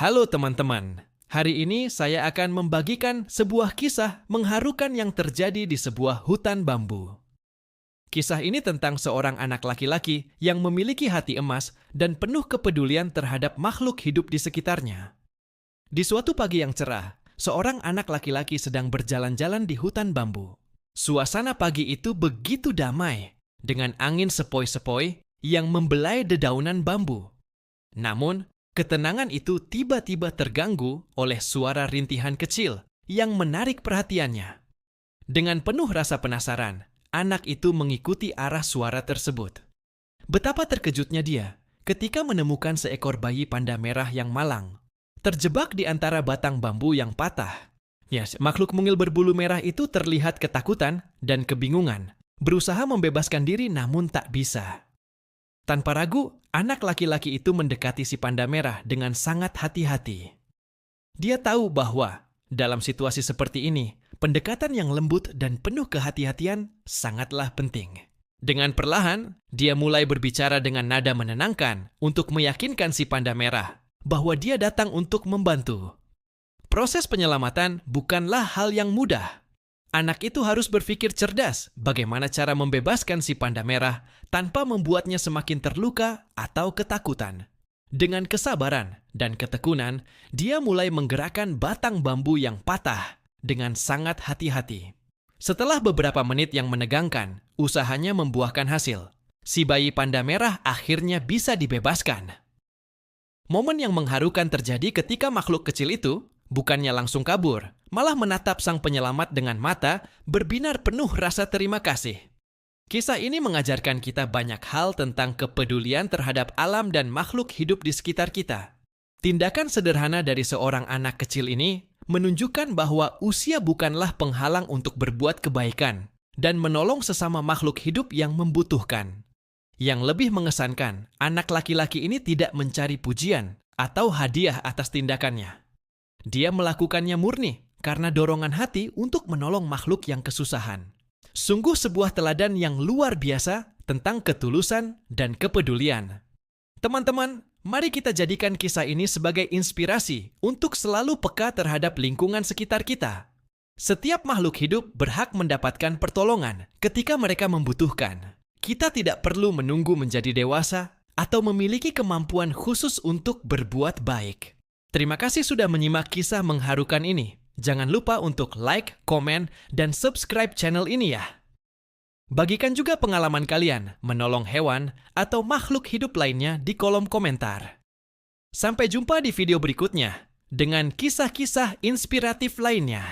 Halo teman-teman, hari ini saya akan membagikan sebuah kisah mengharukan yang terjadi di sebuah hutan bambu. Kisah ini tentang seorang anak laki-laki yang memiliki hati emas dan penuh kepedulian terhadap makhluk hidup di sekitarnya. Di suatu pagi yang cerah, seorang anak laki-laki sedang berjalan-jalan di hutan bambu. Suasana pagi itu begitu damai, dengan angin sepoi-sepoi yang membelai dedaunan bambu. Namun, ketenangan itu tiba-tiba terganggu oleh suara rintihan kecil yang menarik perhatiannya. Dengan penuh rasa penasaran, anak itu mengikuti arah suara tersebut. Betapa terkejutnya dia ketika menemukan seekor bayi panda merah yang malang, terjebak di antara batang bambu yang patah. Makhluk mungil berbulu merah itu terlihat ketakutan dan kebingungan, berusaha membebaskan diri namun tak bisa. Tanpa ragu, anak laki-laki itu mendekati si panda merah dengan sangat hati-hati. Dia tahu bahwa dalam situasi seperti ini, pendekatan yang lembut dan penuh kehati-hatian sangatlah penting. Dengan perlahan, dia mulai berbicara dengan nada menenangkan untuk meyakinkan si panda merah bahwa dia datang untuk membantu. Proses penyelamatan bukanlah hal yang mudah. Anak itu harus berpikir cerdas bagaimana cara membebaskan si panda merah tanpa membuatnya semakin terluka atau ketakutan. Dengan kesabaran dan ketekunan, dia mulai menggerakkan batang bambu yang patah dengan sangat hati-hati. Setelah beberapa menit yang menegangkan, usahanya membuahkan hasil. Si bayi panda merah akhirnya bisa dibebaskan. Momen yang mengharukan terjadi ketika makhluk kecil itu bukannya langsung kabur, malah menatap sang penyelamat dengan mata berbinar penuh rasa terima kasih. Kisah ini mengajarkan kita banyak hal tentang kepedulian terhadap alam dan makhluk hidup di sekitar kita. Tindakan sederhana dari seorang anak kecil ini menunjukkan bahwa usia bukanlah penghalang untuk berbuat kebaikan dan menolong sesama makhluk hidup yang membutuhkan. Yang lebih mengesankan, anak laki-laki ini tidak mencari pujian atau hadiah atas tindakannya. Dia melakukannya murni karena dorongan hati untuk menolong makhluk yang kesusahan. Sungguh sebuah teladan yang luar biasa tentang ketulusan dan kepedulian. Teman-teman, mari kita jadikan kisah ini sebagai inspirasi untuk selalu peka terhadap lingkungan sekitar kita. Setiap makhluk hidup berhak mendapatkan pertolongan ketika mereka membutuhkan. Kita tidak perlu menunggu menjadi dewasa atau memiliki kemampuan khusus untuk berbuat baik. Terima kasih sudah menyimak kisah mengharukan ini. Jangan lupa untuk like, komen, dan subscribe channel ini ya. Bagikan juga pengalaman kalian menolong hewan atau makhluk hidup lainnya di kolom komentar. Sampai jumpa di video berikutnya dengan kisah-kisah inspiratif lainnya.